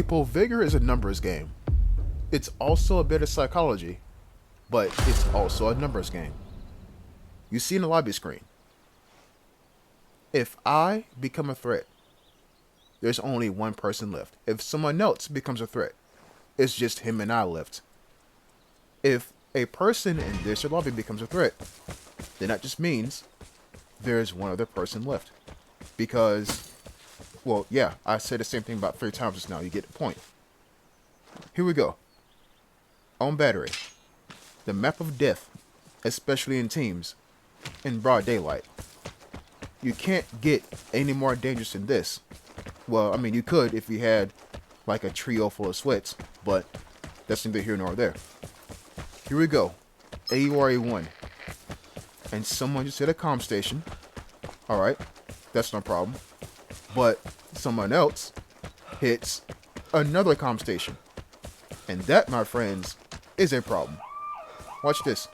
People, Vigor is a numbers game. It's also a bit of psychology, but it's also a numbers game. You see in the lobby screen, if I become a threat, there's only one person left. If someone else becomes a threat, it's just him and I left. If a person in this lobby becomes a threat, then that just means there's one other person left. Because, well, yeah, I said the same thing about 3 times just now. You get the point. Here we go. On battery. The map of death, especially in teams, in broad daylight. You can't get any more dangerous than this. Well, I mean, you could if you had like a trio full of sweats, but that's neither here nor there. Here we go. AUR A1. And someone just hit a comm station. Alright, that's no problem. But someone else hits another comm station. And that, my friends, is a problem. Watch this.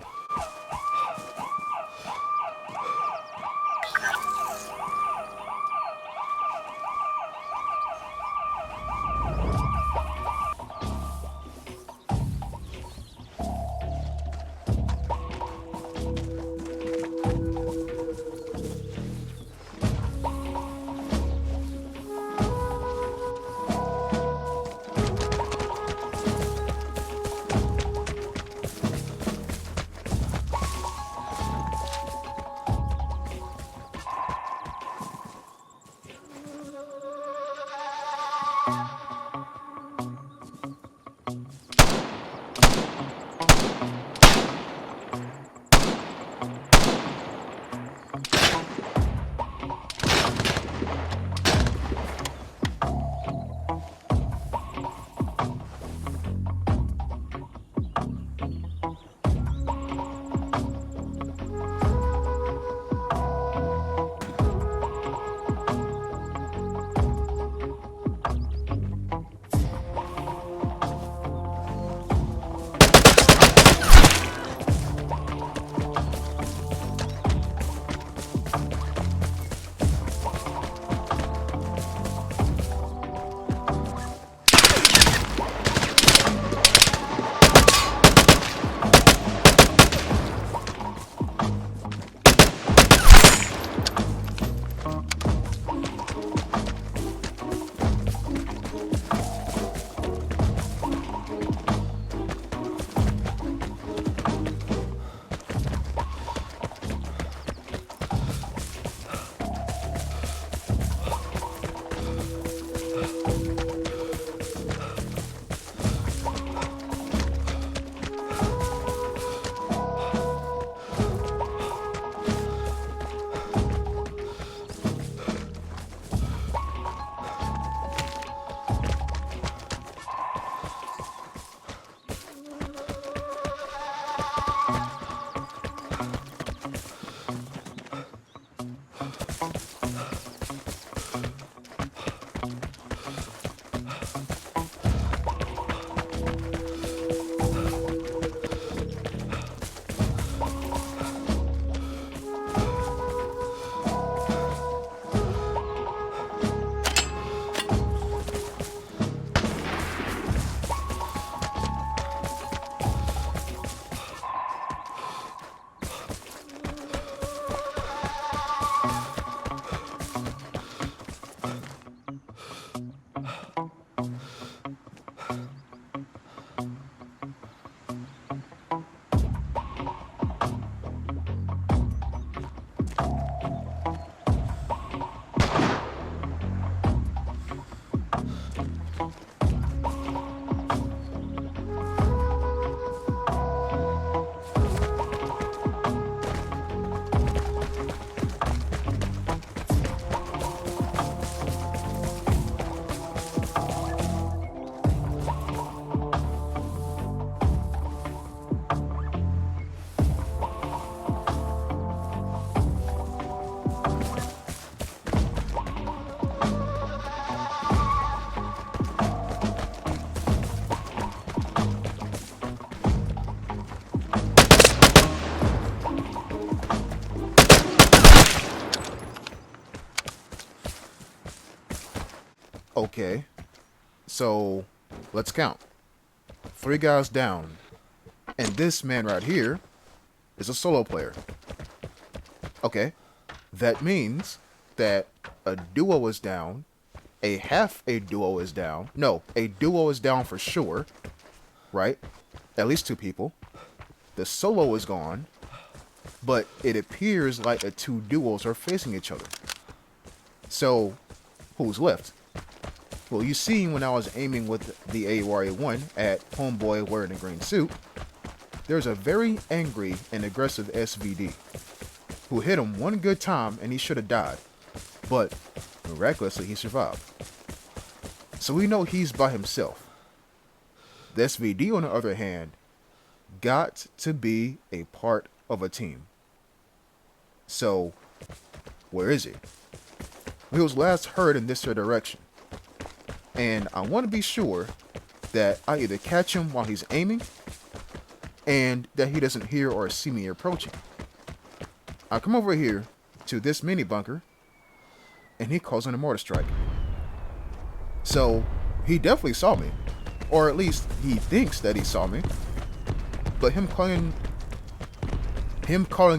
Okay. So let's count. 3 guys down. And this man right here is a solo player. Okay. That means that a duo is down. A duo is down. No, a duo is down for sure. Right? At least 2 people. The solo is gone. But it appears like the 2 duos are facing each other. So, who's left? Well, you seen when I was aiming with the AUR-1 at Homeboy wearing a green suit, there's a very angry and aggressive SVD who hit him one good time and he should have died, but miraculously he survived. So we know he's by himself. The SVD, on the other hand, got to be a part of a team. So, where is he? He was last heard in this direction. And I want to be sure that I either catch him while he's aiming and that he doesn't hear or see me approaching. I come over here to this mini bunker and he calls in a mortar strike. So he definitely saw me, or at least he thinks that he saw me. But him calling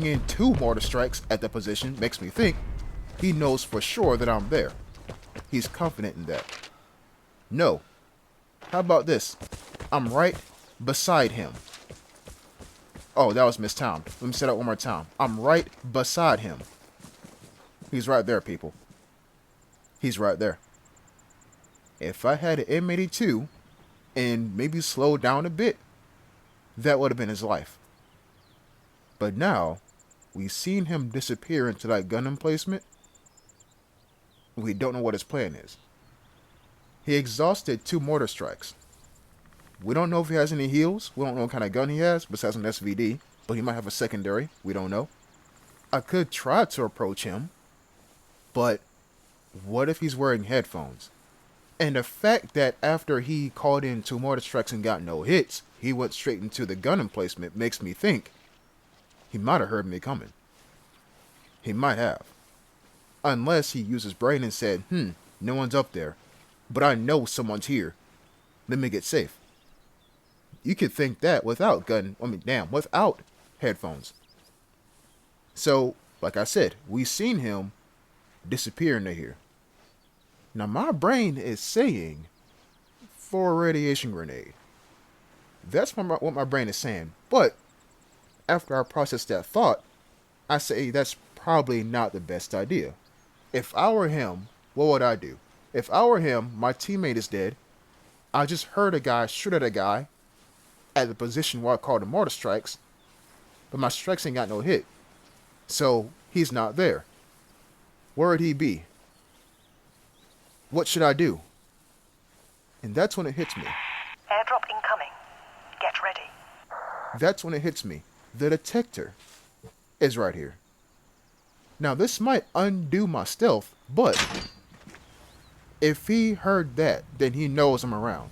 in 2 mortar strikes at that position makes me think he knows for sure that I'm there. He's confident in that. No. How about this? I'm right beside him. Oh, that was mistimed. Let me say that one more time. I'm right beside him. He's right there, people. He's right there. If I had an M82 and maybe slowed down a bit, that would have been his life. But now, we've seen him disappear into that gun emplacement. We don't know what his plan is. He exhausted 2 mortar strikes. We don't know if he has any heals. We don't know what kind of gun he has, besides an SVD. But he might have a secondary. We don't know. I could try to approach him. But what if he's wearing headphones? And the fact that after he called in 2 mortar strikes and got no hits, he went straight into the gun emplacement makes me think he might have heard me coming. He might have. Unless he used his brain and said, no one's up there. But I know someone's here. Let me get safe. You could think that without without headphones. So, like I said, we've seen him disappear into here. Now my brain is saying for a radiation grenade. That's what my brain is saying. But after I process that thought, I say that's probably not the best idea. If I were him, what would I do? If I were him, my teammate is dead. I just heard a guy shoot at a guy at the position where I called the mortar strikes, but my strikes ain't got no hit. So he's not there. Where would he be? What should I do? And that's when it hits me. Airdrop incoming. Get ready. That's when it hits me. The detector is right here. Now this might undo my stealth, but if he heard that, then he knows I'm around.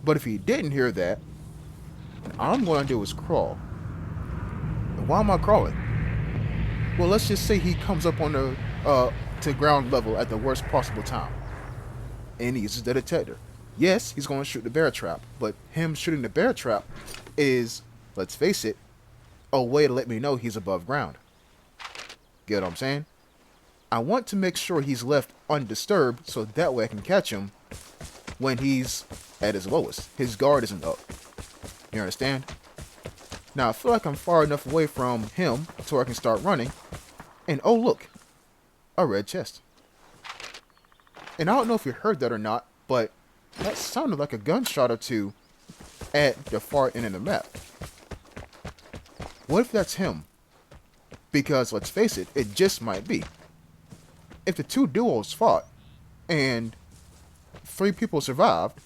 But if he didn't hear that, all I'm going to do is crawl. And why am I crawling? Well, let's just say he comes up on the to ground level at the worst possible time, and he uses the detector. Yes, he's going to shoot the bear trap, but him shooting the bear trap is, let's face it, a way to let me know he's above ground. Get what I'm saying? I want to make sure he's left undisturbed so that way I can catch him when he's at his lowest. His guard isn't up. You understand? Now I feel like I'm far enough away from him so I can start running. And oh look, a red chest. And I don't know if you heard that or not, but that sounded like a gunshot or 2 at the far end of the map. What if that's him? Because let's face it, it just might be. If the 2 duos fought and 3 people survived,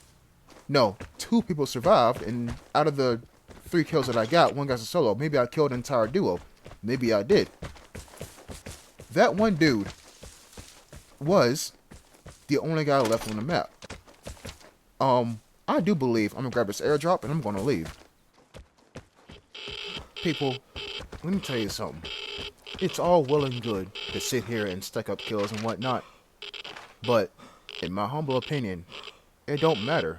no, 2 people survived, and out of the 3 kills that I got, 1 guy's a solo. Maybe I killed an entire duo. Maybe I did. That one dude was the only guy left on the map. I do believe I'm gonna grab this airdrop and I'm gonna leave. People, let me tell you something. It's all well and good to sit here and stack up kills and whatnot, but in my humble opinion, It don't matter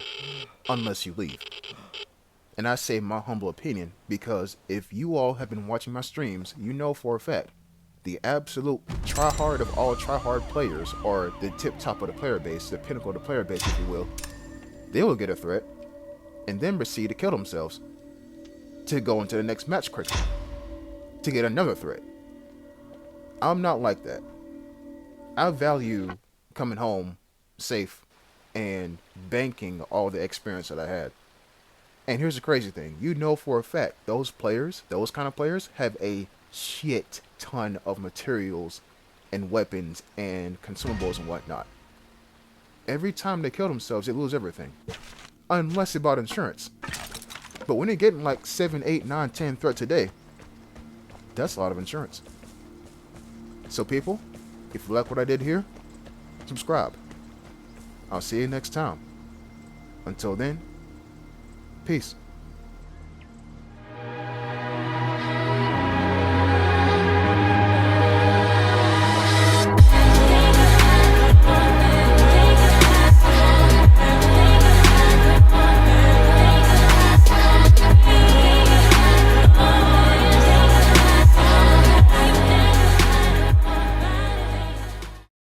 unless you leave. And I say my humble opinion because if you all have been watching my streams, you know for a fact the absolute tryhard of all tryhard players, or the tip top of the player base, the pinnacle of the player base, if you will, they will get a threat and then proceed to kill themselves to go into the next match quickly to get another threat. I'm not like that. I value coming home safe and banking all the experience that I had. And here's the crazy thing. You know for a fact those players, those kind of players, have a shit ton of materials and weapons and consumables and whatnot. Every time they kill themselves, they lose everything. Unless they bought insurance. But when they're getting like 7, 8, 9, 10 threats a day, that's a lot of insurance. So people, if you like what I did here, subscribe. I'll see you next time. Until then, peace.